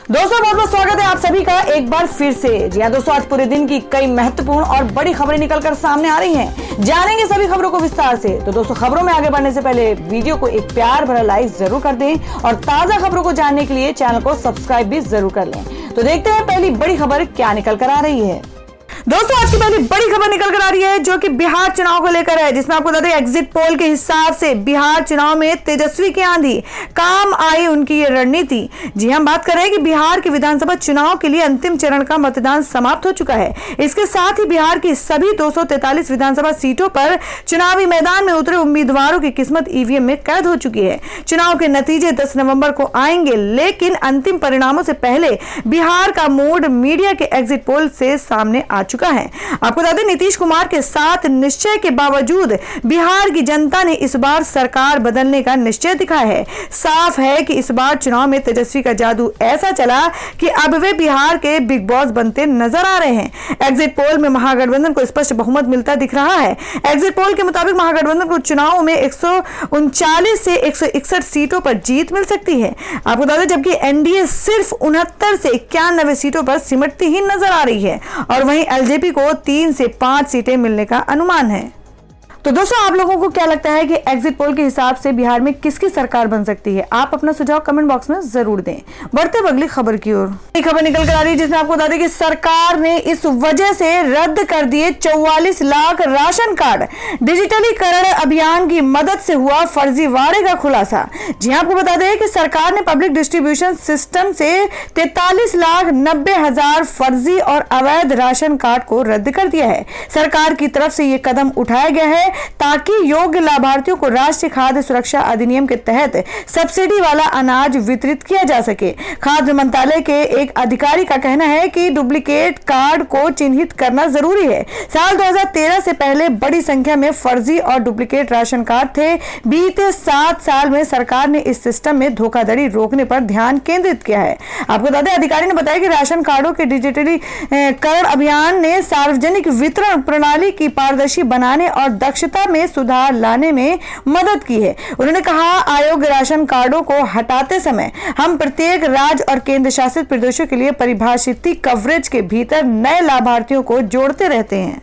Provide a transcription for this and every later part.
दोस्तों बहुत बहुत स्वागत है आप सभी का एक बार फिर से। जी हाँ दोस्तों, आज पूरे दिन की कई महत्वपूर्ण और बड़ी खबरें निकलकर सामने आ रही हैं। जानेंगे सभी खबरों को विस्तार से। तो दोस्तों खबरों में आगे बढ़ने से पहले वीडियो को एक प्यार भरा लाइक जरूर कर दें और ताजा खबरों को जानने के लिए चैनल को सब्सक्राइब भी जरूर कर लें। तो देखते हैं पहली बड़ी खबर क्या निकल कर आ रही है। दोस्तों आज की पहली बड़ी खबर निकल कर आ रही है जो कि बिहार चुनाव को लेकर है, जिसमें आपको बता दें एग्जिट पोल के हिसाब से बिहार चुनाव में तेजस्वी की आंधी, काम आई उनकी ये रणनीति। जी हम बात कर रहे हैं कि बिहार के विधानसभा चुनाव के लिए अंतिम चरण का मतदान समाप्त हो चुका है। इसके साथ ही बिहार की सभी 243 विधानसभा सीटों पर चुनावी मैदान में उतरे उम्मीदवारों की किस्मत ईवीएम में कैद हो चुकी है। चुनाव के नतीजे 10 नवंबर को आएंगे, लेकिन अंतिम परिणामों से पहले बिहार का मूड मीडिया के एग्जिट पोल से सामने आ चुका है। आपको बता दें नीतीश कुमार के साथ निश्चय के बावजूद बिहार की जनता ने इस बार सरकार बदलने का निश्चय दिखाया है। साफ है कि इस बार चुनाव में तेजस्वी का जादू ऐसा चला कि अब वे बिहार के बिग बॉस बनते नजर आ रहे हैं। एग्जिट पोल में महागठबंधन को स्पष्ट बहुमत मिलता दिख रहा है। एग्जिट पोल के मुताबिक महागठबंधन को चुनाव में 139 से 161 सीटों पर जीत मिल सकती है। आपको बता दें जबकि एनडीए सिर्फ 69 से 91 सीटों पर सिमटती ही नजर आ रही है और वहीं एलजेपी को 3 से 5 सीटें मिलने का अनुमान है। तो दोस्तों आप लोगों को क्या लगता है कि एग्जिट पोल के हिसाब से बिहार में किसकी सरकार बन सकती है? आप अपना सुझाव कमेंट बॉक्स में जरूर दें। बढ़ते अगली खबर की ओर। खबर निकल कर आ रही है जिसमें आपको बता दें कि सरकार ने इस वजह से रद्द कर दिए 44 लाख राशन कार्ड। डिजिटलीकरण अभियान की मदद से हुआ फर्जीवाड़े का खुलासा। जी आपको बता दें कि सरकार ने पब्लिक डिस्ट्रीब्यूशन सिस्टम से 43,90,000 फर्जी और अवैध राशन कार्ड को रद्द कर दिया है। सरकार की तरफ से यह कदम उठाया गया है ताकि योग्य लाभार्थियों को राष्ट्रीय खाद्य सुरक्षा अधिनियम के तहत सब्सिडी वाला अनाज वितरित किया जा सके। खाद्य मंत्रालय के एक अधिकारी का कहना है कि डुप्लीकेट कार्ड को चिन्हित करना जरूरी है। साल 2013 से पहले बड़ी संख्या में फर्जी और डुप्लीकेट राशन कार्ड थे। बीते 7 साल में सरकार ने इस सिस्टम में धोखाधड़ी रोकने पर ध्यान केंद्रित किया है। आपको बता दें अधिकारी ने बताया कि राशन कार्डों के डिजिटलीकरण अभियान ने सार्वजनिक वितरण प्रणाली की पारदर्शी बनाने और दक्षता में सुधार लाने में मदद की है। उन्होंने कहा अयोग्य राशन कार्डों को हटाते समय हम प्रत्येक राज्य और केंद्र शासित प्रदेशों के लिए परिभाषित कवरेज के भीतर नए लाभार्थियों को जोड़ते रहते हैं।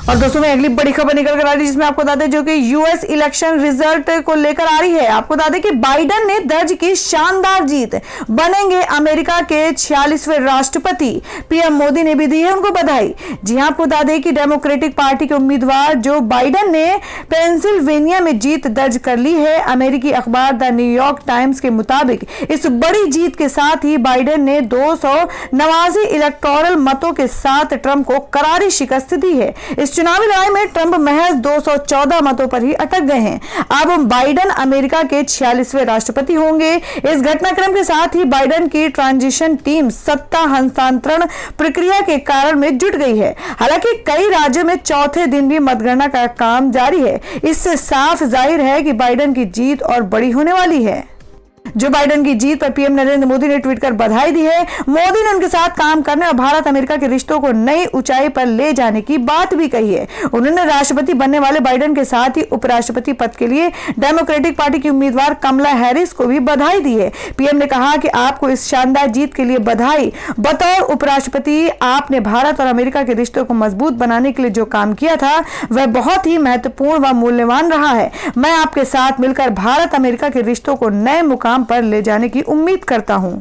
और दोस्तों में अगली बड़ी खबर निकल कर आ रही है जिसमें आपको बता दें जो कि यूएस इलेक्शन रिजल्ट को लेकर आ रही है। आपको बता दें कि बाइडेन ने दर्ज की शानदार जीत, बनेंगे अमेरिका के 46वें राष्ट्रपति। पीएम मोदी ने भी दी है उनको बधाई। जी हां आपको बता दें कि डेमोक्रेटिक पार्टी के उम्मीदवार जो बाइडेन ने पेंसिल्वेनिया में जीत दर्ज कर ली है। अमेरिकी अखबार द न्यूयॉर्क टाइम्स के मुताबिक इस बड़ी जीत के साथ ही बाइडेन ने 289 इलेक्टोरल मतों के साथ ट्रंप को करारी शिकस्त दी है। इस चुनावी लड़ाई में ट्रंप महज 214 मतों पर ही अटक गए हैं। अब बाइडेन अमेरिका के 46वें राष्ट्रपति होंगे। इस घटनाक्रम के साथ ही बाइडेन की ट्रांजिशन टीम सत्ता हस्तांतरण प्रक्रिया के कारण में जुट गई है। हालांकि कई राज्यों में चौथे दिन भी मतगणना का काम जारी है। इससे साफ जाहिर है कि बाइडेन की जीत और बड़ी होने वाली है। जो बाइडेन की जीत पर पीएम नरेंद्र मोदी ने ट्वीट कर बधाई दी है। मोदी ने उनके साथ काम करने और भारत अमेरिका के रिश्तों को नई ऊंचाई पर ले जाने की बात भी कही है। उन्होंने राष्ट्रपति बनने वाले बाइडेन के साथ ही उपराष्ट्रपति पद के लिए डेमोक्रेटिक पार्टी की उम्मीदवार कमला हैरिस को भी बधाई दी है। पीएम ने कहा कि आपको इस शानदार जीत के लिए बधाई। बतौर उपराष्ट्रपति आपने भारत और अमेरिका के रिश्तों को मजबूत बनाने के लिए जो काम किया था वह बहुत ही महत्वपूर्ण व मूल्यवान रहा है। मैं आपके साथ मिलकर भारत अमेरिका के रिश्तों को नए मुकाम पर ले जाने की उम्मीद करता हूं।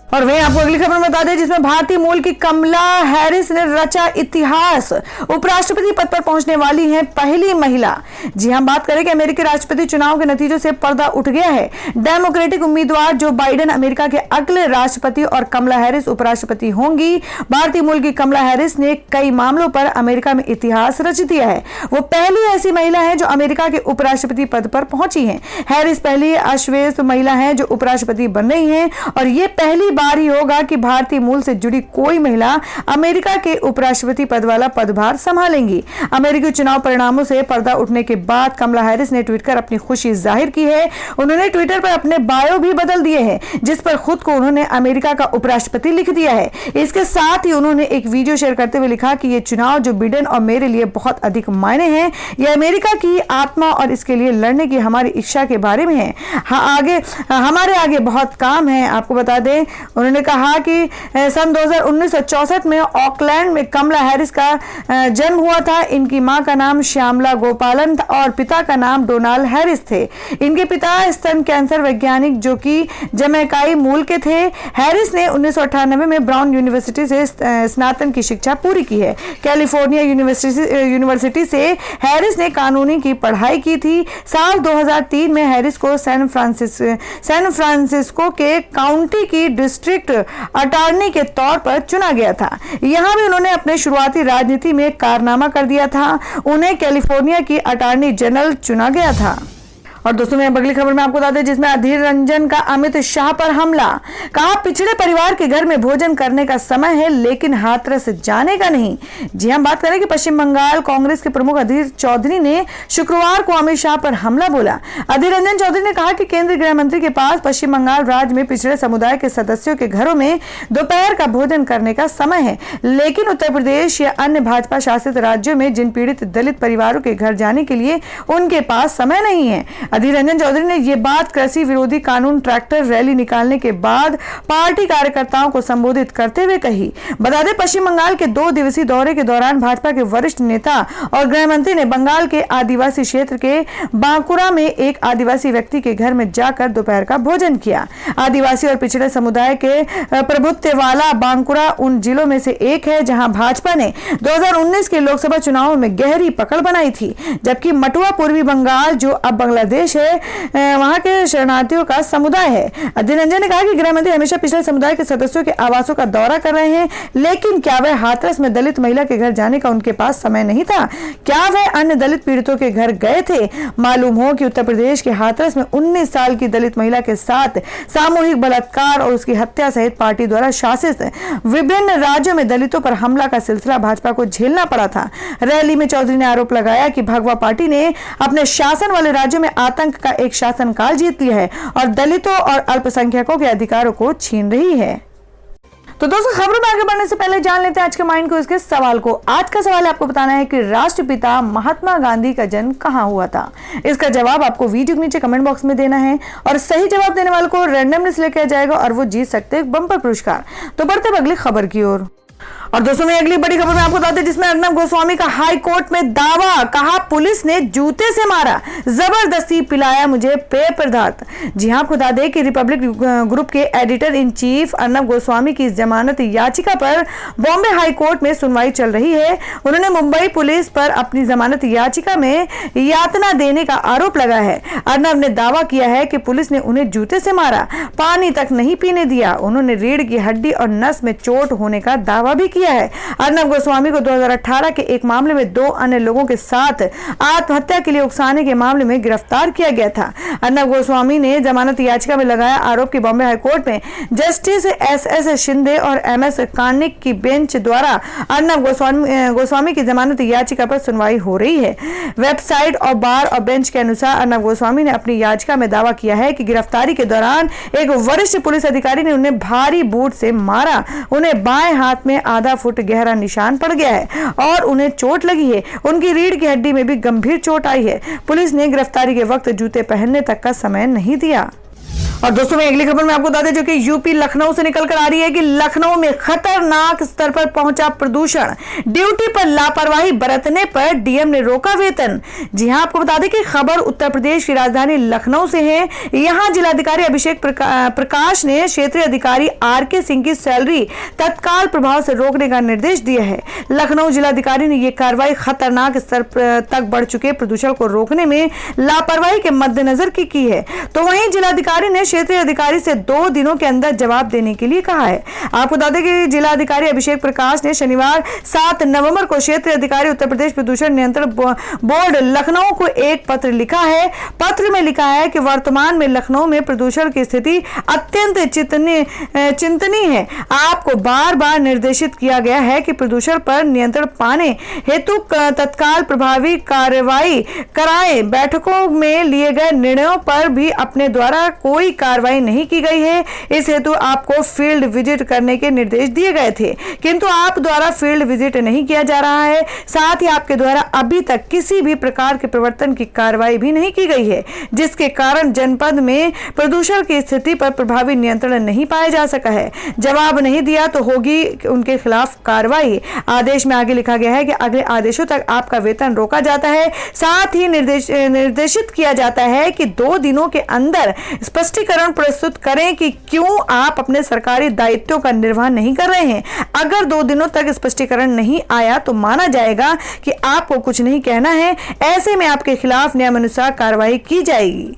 और वहीं आपको अगली खबर बता दें जिसमें भारतीय मूल की कमला हैरिस ने रचा इतिहास। उपराष्ट्रपति पद पर पहुंचने वाली हैं पहली महिला। जी हम बात करें कि अमेरिकी राष्ट्रपति चुनाव के नतीजों से पर्दा उठ गया है। डेमोक्रेटिक उम्मीदवार जो बाइडेन अमेरिका के अगले राष्ट्रपति और कमला हैरिस उपराष्ट्रपति होंगी। भारतीय मूल की कमला हैरिस ने कई मामलों पर अमेरिका में इतिहास रच दिया है। वो पहली ऐसी महिला है जो अमेरिका के उपराष्ट्रपति पद पर पहुंची है। हैरिस पहली अश्वेत महिला है जो उपराष्ट्रपति बन रही है और ये पहली बार ही होगा कि भारतीय मूल से जुड़ी कोई महिला अमेरिका के उपराष्ट्रपति पद वाला पदभार संभालेंगी। अमेरिकी चुनाव परिणामों से पर्दा उठने के बाद कमला हैरिस ने ट्वीट कर अपनी खुशी जाहिर की है। उन्होंने ट्विटर पर अपने बायो भी बदल दिए हैं जिस पर खुद को उन्होंने अमेरिका का उपराष्ट्रपति लिख दिया है। इसके साथ ही उन्होंने एक वीडियो शेयर करते हुए लिखा कि ये चुनाव जो बिडेन और मेरे लिए बहुत अधिक मायने हैं। यह अमेरिका की आत्मा और इसके लिए लड़ने की हमारी इच्छा के बारे में है। हमारे आगे बहुत काम है। आपको बता दें उन्होंने कहा कि सन 1964 में ऑकलैंड में कमला हैरिस का जन्म हुआ था। इनकी मां का नाम श्यामला गोपालन और पिता का नाम डोनाल्ड हैरिस थे। इनके पिता स्तन कैंसर वैज्ञानिक जो कि जमैकाई मूल के थे। हैरिस ने 1998 में ब्राउन यूनिवर्सिटी से स्नातक की शिक्षा पूरी की है। कैलिफोर्निया यूनिवर्सिटी से हैरिस ने कानूनी की पढ़ाई की थी। साल 2003 में हैरिस को सैन फ्रांसिस्को के काउंटी की डिस्ट्रिक्ट अटॉर्नी के तौर पर चुना गया था। यहां भी उन्होंने अपने शुरुआती राजनीति में कारनामा कर दिया था। उन्हें कैलिफोर्निया की अटॉर्नी जनरल चुना गया था। और दोस्तों मैं अगली खबर में आपको बता दें जिसमें अधीर रंजन का अमित शाह पर हमला। कहा पिछड़े परिवार के घर में भोजन करने का समय है लेकिन हाथरस जाने का नहीं। जी हम बात करें कि पश्चिम बंगाल कांग्रेस के प्रमुख अधीर चौधरी ने शुक्रवार को अमित शाह पर हमला बोला। अधीर रंजन चौधरी ने कहा कि केंद्रीय गृह मंत्री के पास पश्चिम बंगाल राज्य में पिछड़े समुदाय के सदस्यों के घरों में दोपहर का भोजन करने का समय है, लेकिन उत्तर प्रदेश या अन्य भाजपा शासित राज्यों में जिन पीड़ित दलित परिवारों के घर जाने के लिए उनके पास समय नहीं है। अधीर रंजन चौधरी ने यह बात कृषि विरोधी कानून ट्रैक्टर रैली निकालने के बाद पार्टी कार्यकर्ताओं को संबोधित करते हुए कही। बता दें पश्चिम बंगाल के 2 दिवसीय दौरे के दौरान भाजपा के वरिष्ठ नेता और गृह मंत्री ने बंगाल के आदिवासी क्षेत्र के बांकुरा में एक आदिवासी व्यक्ति के घर में जाकर दोपहर का भोजन किया। आदिवासी और पिछड़े समुदाय के प्रभुत्व वाला बांकुरा उन जिलों में से एक है जहां भाजपा ने 2019 के लोकसभा चुनावों में गहरी पकड़ बनाई थी, जबकि मटुआ पूर्वी बंगाल जो अब बांग्लादेश है वहां के शरणार्थियों का समुदाय है। अधीर रंजन ने कहा कि गृह मंत्री हमेशा पिछड़े समुदाय के सदस्यों के आवासों का दौरा कर रहे हैं, लेकिन क्या वह हाथरस में दलित महिला के घर जाने का उनके पास समय नहीं था? क्या वह अन्य दलित पीड़ितों के घर गए थे? मालूम हो कि उत्तर प्रदेश के हाथरस में 19 साल की दलित महिला के साथ सामूहिक बलात्कार और उसकी हत्या सहित पार्टी द्वारा शासित विभिन्न राज्यों में दलितों पर हमला का सिलसिला भाजपा को झेलना पड़ा था। रैली में चौधरी ने आरोप लगाया कि भगवा पार्टी ने अपने शासन वाले राज्यों में आतंक का एक शासनकाल जीत लिया है और दलितों और अल्पसंख्यकों के अधिकारों को छीन रही है। तो दोस्तों खबरों में आगे बढ़ने से पहले जान लेते हैं आज के माइंड को इसके सवाल को। आज का सवाल आपको बताना है कि राष्ट्रपिता महात्मा गांधी का जन्म कहां हुआ था। इसका जवाब आपको वीडियो के नीचे कमेंट बॉक्स में देना है और सही जवाब देने वाले को रैंडमली सिलेक्ट किया जाएगा और वो जीत सकते हैं बम्पर पुरस्कार। तो बढ़ते हैं अगली खबर की ओर। और दोस्तों में अगली बड़ी खबर में आपको बता दें जिसमें अर्नब गोस्वामी का हाई कोर्ट में दावा। कहा पुलिस ने जूते से मारा, जबरदस्ती पिलाया मुझे पेय पदार्थ। जी हां आपको बता दें कि रिपब्लिक ग्रुप के editor in chief Arnab Goswami की जमानत याचिका पर बॉम्बे हाई कोर्ट में सुनवाई चल रही है। उन्होंने मुंबई पुलिस पर अपनी जमानत याचिका में यातना देने का आरोप लगाया है। अर्नब ने दावा किया है कि पुलिस ने उन्हें जूते से मारा, पानी तक नहीं पीने दिया। उन्होंने रीढ़ की हड्डी और नस में चोट होने का दावा भी किया है। अर्नब गोस्वामी को 2018 के एक मामले में 2 अन्य लोगों के साथ आत्महत्या के लिए उकसाने के मामले में गिरफ्तार किया गया था। अर्नब गोस्वामी ने जमानत याचिका में लगाया आरोप कि बॉम्बे हाईकोर्ट में जस्टिस एस शिंदे और MS कार्निक की बेंच द्वारा अर्नब गोस्वामी की जमानत याचिका पर सुनवाई हो रही है। वेबसाइट और बार और बेंच के अनुसार अर्नब गोस्वामी ने अपनी याचिका में दावा किया है कि गिरफ्तारी के दौरान एक वरिष्ठ पुलिस अधिकारी ने उन्हें भारी बूट से मारा। उन्हें बाएं हाथ में आधा फुट गहरा निशान पड़ गया है और उन्हें चोट लगी है। उनकी रीढ़ की हड्डी में भी गंभीर चोट आई है। पुलिस ने गिरफ्तारी के वक्त जूते पहनने तक का समय नहीं दिया। और दोस्तों में अगली खबर में आपको बता दें जो कि यूपी लखनऊ से निकल कर आ रही है कि लखनऊ में खतरनाक स्तर पर पहुंचा प्रदूषण। ड्यूटी पर लापरवाही बरतने पर डीएम ने रोका वेतन। जी हां आपको बता दें कि खबर उत्तर प्रदेश की राजधानी लखनऊ से है। यहां जिलाधिकारी अभिषेक प्रकाश ने क्षेत्रीय अधिकारी RK सिंह की सैलरी तत्काल प्रभाव से रोकने का निर्देश दिया है। लखनऊ जिलाधिकारी ने यह कार्रवाई खतरनाक स्तर तक बढ़ चुके प्रदूषण को रोकने में लापरवाही के मद्देनजर की है। तो वहीं जिलाधिकारी ने क्षेत्रीय अधिकारी से 2 दिनों के अंदर जवाब देने के लिए कहा है। आपको बता दें कि जिला अधिकारी अभिषेक प्रकाश ने शनिवार 7 नवंबर को क्षेत्रीय अधिकारी उत्तर प्रदेश प्रदूषण नियंत्रण बोर्ड लखनऊ को एक पत्र लिखा है। पत्र में लिखा है कि वर्तमान में लखनऊ में प्रदूषण की स्थिति अत्यंत चिंतनीय है। आपको बार बार निर्देशित किया गया है कि प्रदूषण पर नियंत्रण पाने हेतु तत्काल प्रभावी कार्रवाई कराएं। बैठकों में लिए गए निर्णयों पर भी अपने द्वारा कोई कार्रवाई नहीं की गई है। इस हेतु आपको फील्ड विजिट करने के निर्देश दिए गए थे, किंतु आप द्वारा फील्ड विजिट नहीं किया जा रहा है। साथ ही आपके द्वारा अभी तक किसी भी प्रकार के प्रवर्तन की कार्रवाई भी नहीं की गई है, जिसके कारण जनपद में प्रदूषण की स्थिति पर प्रभावी नियंत्रण नहीं पाया जा सका है। जवाब नहीं दिया तो होगी उनके खिलाफ कार्रवाई। आदेश में आगे लिखा गया है कि अगले आदेशों तक आपका वेतन रोका जाता है। साथ ही निर्देशित किया जाता है कि 2 दिनों के अंदर स्पष्टीकरण प्रस्तुत करें कि क्यों आप अपने सरकारी दायित्वों का निर्वहन नहीं कर रहे हैं। अगर 2 दिनों तक स्पष्टीकरण नहीं आया तो माना जाएगा कि आपको कुछ नहीं कहना है। ऐसे में आपके खिलाफ नियमानुसार कार्रवाई की जाएगी।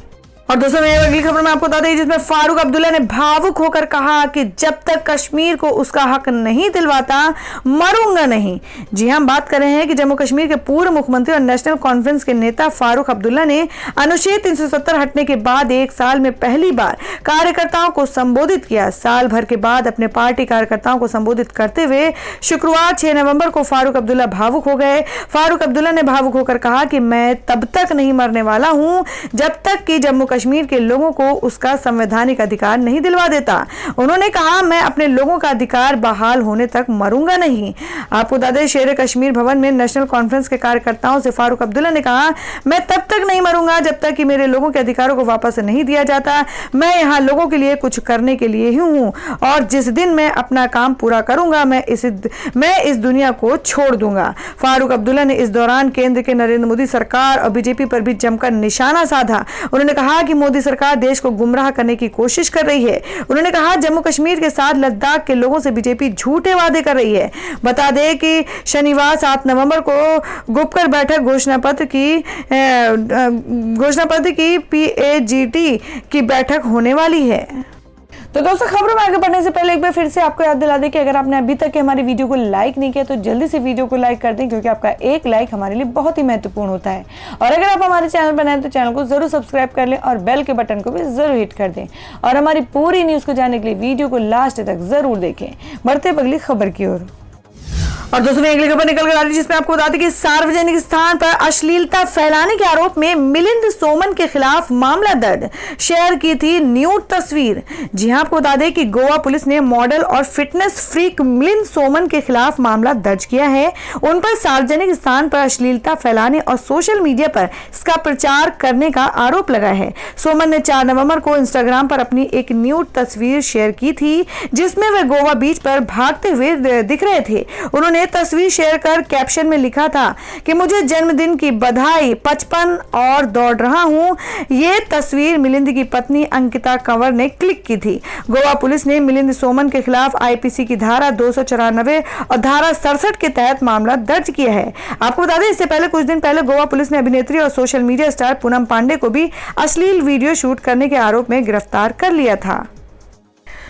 और दोस्तों मैं अगली खबर में आपको बता दें, जिसमें फारूक अब्दुल्ला ने भावुक होकर कहा कि जब तक कश्मीर को उसका हक नहीं दिलवाता मरूंगा नहीं। जी हम बात कर रहे हैं कि जम्मू कश्मीर के पूर्व मुख्यमंत्री और नेशनल कॉन्फ्रेंस के नेता फारूक अब्दुल्ला ने अनुच्छेद 370 हटने के बाद 1 साल में पहली बार कार्यकर्ताओं को संबोधित किया। साल भर के बाद अपने पार्टी कार्यकर्ताओं को संबोधित करते हुए शुक्रवार 6 नवंबर को फारूक अब्दुल्ला भावुक हो गए। फारूक अब्दुल्ला ने भावुक होकर कहा कि मैं तब तक नहीं मरने वाला हूं जब तक कि जम्मू कश्मीर के लोगों को उसका संवैधानिक अधिकार नहीं दिलवा देता। उन्होंने कहा, मैं अपने लोगों का अधिकार बहाल होने तक मरूंगा नहीं। आपको बता दें, शेर कश्मीर भवन में नेशनल कॉन्फ्रेंस के कार्यकर्ताओं से फारूक अब्दुल्ला ने कहा, मैं तब तक नहीं मरूंगा जब तक कि मेरे लोगों के अधिकारों को वापस नहीं दिया जाता। मैं यहाँ लोगों के लिए कुछ करने के लिए ही हूँ और जिस दिन मैं अपना काम पूरा करूंगा मैं इस दुनिया को छोड़ दूंगा। फारूक अब्दुल्ला ने इस दौरान केंद्र के नरेंद्र मोदी सरकार और बीजेपी पर भी जमकर निशाना साधा। उन्होंने कहा कि मोदी सरकार देश को गुमराह करने की कोशिश कर रही है। उन्होंने कहा, जम्मू कश्मीर के साथ लद्दाख के लोगों से बीजेपी झूठे वादे कर रही है। बता दें कि शनिवार 7 नवंबर को गुपकर बैठक घोषणा पत्र की PAGT की बैठक होने वाली है। तो दोस्तों खबरों में आगे बढ़ने से पहले एक बार फिर से आपको याद दिला दें कि अगर आपने अभी तक हमारी वीडियो को लाइक नहीं किया तो जल्दी से वीडियो को लाइक कर दें, क्योंकि आपका एक लाइक हमारे लिए बहुत ही महत्वपूर्ण होता है। और अगर आप हमारे चैनल पर नए हैं तो चैनल को जरूर सब्सक्राइब कर लें और बेल के बटन को भी जरूर हिट कर दें। और हमारी पूरी न्यूज को जानने के लिए वीडियो को लास्ट तक जरूर देखें। बढ़ते अगली खबर की ओर। और दोस्तों अगली खबर निकल कर आ रही है, जिसमें आपको बता दें कि सार्वजनिक स्थान पर अश्लीलता फैलाने के आरोप में मिलिंद सोमन के खिलाफ मामला दर्ज। शेयर की थी न्यूड तस्वीर। जी हां, आपको बता दें कि गोवा पुलिस ने मॉडल और फिटनेस फ्रीक मिलिंद सोमन के खिलाफ मामला दर्ज किया है। उन पर सार्वजनिक स्थान पर अश्लीलता फैलाने और सोशल मीडिया पर इसका प्रचार करने का आरोप लगा है। सोमन ने 4 नवंबर को इंस्टाग्राम पर अपनी एक न्यूड तस्वीर शेयर की थी, जिसमें वे गोवा बीच पर भागते हुए दिख रहे थे। उन्होंने तस्वीर शेयर कर कैप्शन में लिखा था कि मुझे जन्मदिन की बधाई, 55 और दौड़ रहा हूं। ये तस्वीर मिलिंद की पत्नी अंकिता कंवर ने क्लिक की थी। गोवा पुलिस ने मिलिंद सोमन के खिलाफ IPC की धारा 294 और धारा 67 के तहत मामला दर्ज किया है। आपको बता दें, इससे पहले कुछ दिन पहले गोवा पुलिस ने अभिनेत्री और social media star Poonam Pandey को भी अश्लील वीडियो शूट करने के आरोप में गिरफ्तार कर लिया था।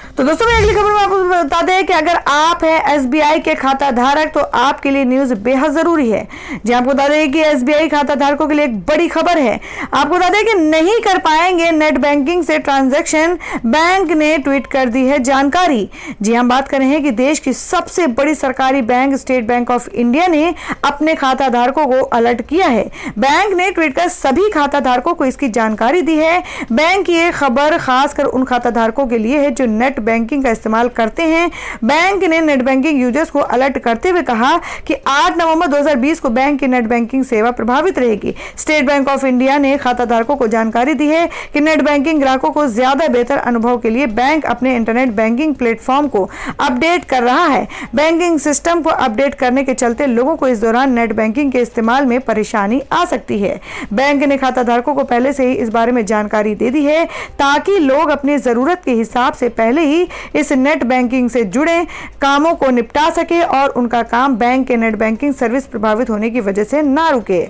तो दोस्तों मैं अगली खबर में आपको बता दें कि अगर आप हैं SBI के खाता धारक तो आपके लिए न्यूज बेहद जरूरी है। जी आपको बता दें कि SBI खाता धारकों के लिए एक बड़ी खबर है। आपको बता दें कि नहीं कर पाएंगे नेट बैंकिंग से ट्रांजैक्शन, बैंक ने ट्वीट कर दी है जानकारी। जी हम बात कर रहे हैं कि देश की सबसे बड़ी सरकारी bank state bank of India ने अपने खाता धारकों को अलर्ट किया है। बैंक ने ट्वीट कर सभी खाता धारकों को इसकी जानकारी दी है। बैंक की ये खबर खासकर उन खाता धारकों के लिए है जो नेट बैंकिंग का इस्तेमाल करते हैं। बैंक ने नेट बैंकिंग यूजर्स को अलर्ट करते हुए कहा कि 8 नवंबर 2020 को बैंक की नेट बैंकिंग सेवा प्रभावित रहेगी। स्टेट बैंक ऑफ इंडिया ने खाताधारकों को जानकारी दी है कि नेट बैंकिंग ग्राहकों को ज्यादा बेहतर अनुभव के लिए बैंक अपने इंटरनेट बैंकिंग प्लेटफॉर्म को अपडेट कर रहा है। बैंकिंग सिस्टम को अपडेट करने के चलते लोगों को इस दौरान नेट बैंकिंग के इस्तेमाल में परेशानी आ सकती है। बैंक ने खाताधारकों को पहले से ही इस बारे में जानकारी दे दी है ताकि लोग अपनी जरूरत के हिसाब से पहले ही इस नेट बैंकिंग से जुड़े कामों को निपटा सके और उनका काम बैंक के नेट बैंकिंग सर्विस प्रभावित होने की वजह से ना रुके।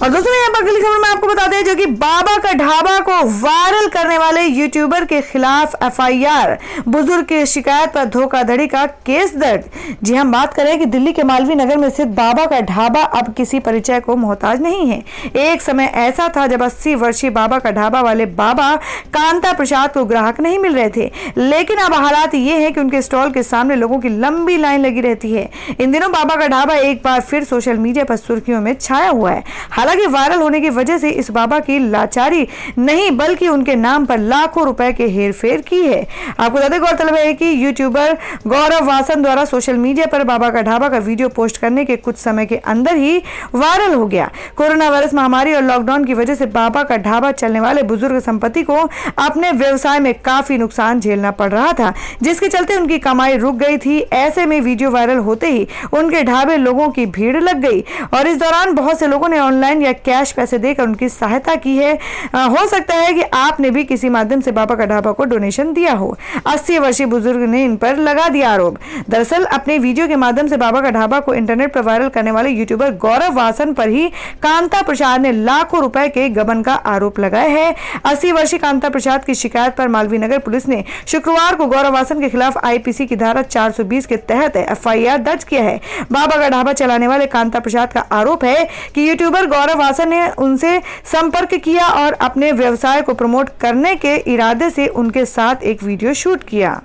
और दोस्तों यहाँ पर अगली खबर में आपको बता दें, जो कि बाबा का ढाबा को वायरल करने वाले यूट्यूबर के खिलाफ FIR, बुजुर्ग की शिकायत पर धोखाधड़ी का केस दर्ज। जी हम बात करें कि दिल्ली के मालवीय नगर में स्थित बाबा का ढाबा अब किसी परिचय को मोहताज नहीं है। एक समय ऐसा था जब 80 वर्षीय बाबा का ढाबा वाले बाबा कांता प्रसाद को ग्राहक नहीं मिल रहे थे, लेकिन अब हालात ये है कि उनके स्टॉल के सामने लोगों की लंबी लाइन लगी रहती है। इन दिनों बाबा का ढाबा एक बार फिर सोशल मीडिया पर सुर्खियों में छाया हुआ है। हालांकि वायरल होने की वजह से इस बाबा की लाचारी नहीं बल्कि उनके नाम पर लाखों रुपए के हेरफेर की है। आपको ज्यादा गौरतलब है कि यूट्यूबर गौरव वासन द्वारा सोशल मीडिया पर बाबा का ढाबा का वीडियो पोस्ट करने के कुछ समय के अंदर ही वायरल हो गया। कोरोना वायरस महामारी और लॉकडाउन की वजह से बाबा का ढाबा चलने वाले बुजुर्ग संपत्ति को अपने व्यवसाय में काफी नुकसान झेलना पड़ रहा था, जिसके चलते उनकी कमाई रुक गई थी। ऐसे में वीडियो वायरल होते ही उनके ढाबे लोगों की भीड़ लग गई और इस दौरान बहुत से लोगों ने ऑनलाइन या कैश पैसे देकर उनकी सहायता की है। हो सकता है कि आपने भी किसी माध्यम से बाबा का ढाबा को डोनेशन दिया हो। 80 वर्षीय बुजुर्ग ने इन पर लगा दिया आरोप। दरअसल अपने वीडियो के माध्यम से बाबा का ढाबा को इंटरनेट पर वायरल करने वाले यूट्यूबर गौरव वासन पर ही कांता प्रसाद ने लाखों रुपए के गबन का आरोप लगाया है। 80 वर्षीय कांता प्रसाद की शिकायत पर मालवीय नगर पुलिस ने शुक्रवार को गौरव वासन के खिलाफ आईपीसी की धारा 420 के तहत एफआईआर दर्ज किया है। बाबा का ढाबा चलाने वाले कांता प्रसाद का आरोप है कि यूट्यूबर गौरव वासन ने उनसे संपर्क किया और अपने व्यवसाय को प्रमोट करने के इरादे से उनके साथ एक वीडियो शूट किया।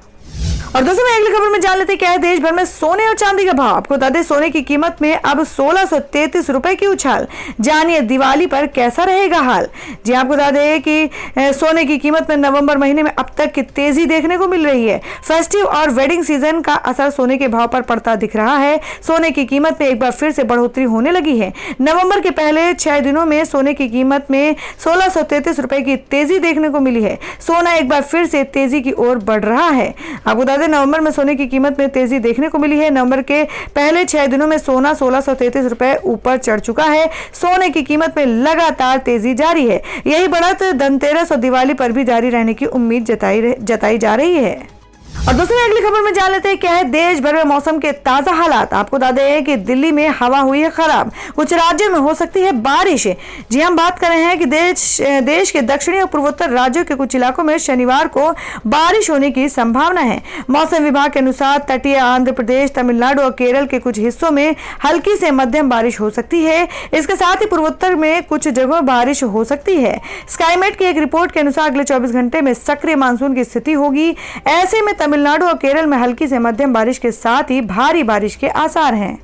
और दोस्तों मैं अगली खबर में जान लेते हैं क्या है देश भर में सोने और चांदी का भाव। आपको बता दें सोने की कीमत में अब 1633 रुपए की उछाल। जानिए दिवाली पर कैसा रहेगा हाल। जी आपको बता दें कि सोने की कीमत में नवंबर महीने में अब तक की तेजी देखने को मिल रही है। फेस्टिव और वेडिंग सीजन का असर सोने के भाव पर पड़ता दिख रहा है। सोने की कीमत में एक बार फिर से बढ़ोतरी होने लगी है। नवंबर के पहले 6 दिनों में सोने की कीमत में 1633 रुपए की तेजी देखने को मिली है। सोना एक बार फिर से तेजी की ओर बढ़ रहा है। आपको बता दें नवंबर में सोने की कीमत में तेजी देखने को मिली है। नवंबर के पहले 6 दिनों में सोना 1633 रुपए ऊपर चढ़ चुका है। सोने की कीमत में लगातार तेजी जारी है। यही बढ़त धनतेरस और दिवाली पर भी जारी रहने की उम्मीद जताई जा रही है। और दोस्तों अगली खबर में जान लेते हैं क्या है देश भर में मौसम के ताजा हालात। आपको बता दें कि दिल्ली में हवा हुई है खराब, कुछ राज्यों में हो सकती है बारिश। जी हम बात कर रहे हैं कि देश के दक्षिणी और पूर्वोत्तर राज्यों के कुछ इलाकों में शनिवार को बारिश होने की संभावना है। मौसम विभाग के अनुसार तटीय आंध्र प्रदेश, तमिलनाडु और केरल के कुछ हिस्सों में हल्की से मध्यम बारिश हो सकती है। इसके साथ ही पूर्वोत्तर में कुछ जगहों बारिश हो सकती है। स्काईमेट की एक रिपोर्ट के अनुसार अगले 24 घंटे में सक्रिय मानसून की स्थिति होगी। ऐसे में तमिलनाडु और केरल में हल्की से मध्यम बारिश के साथ ही भारी बारिश के आसार हैं।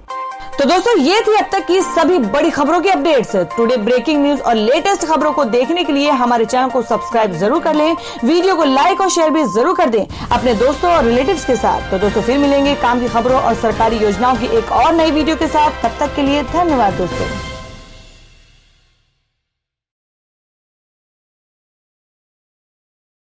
तो दोस्तों ये थी अब तक की सभी बड़ी खबरों की अपडेट्स। टुडे ब्रेकिंग न्यूज और लेटेस्ट खबरों को देखने के लिए हमारे चैनल को सब्सक्राइब जरूर कर लें। वीडियो को लाइक और शेयर भी जरूर कर दें अपने दोस्तों और रिलेटिव्स के साथ। तो दोस्तों फिर मिलेंगे काम की खबरों और सरकारी योजनाओं की एक और नई वीडियो के साथ। तब तक के लिए धन्यवाद दोस्तों।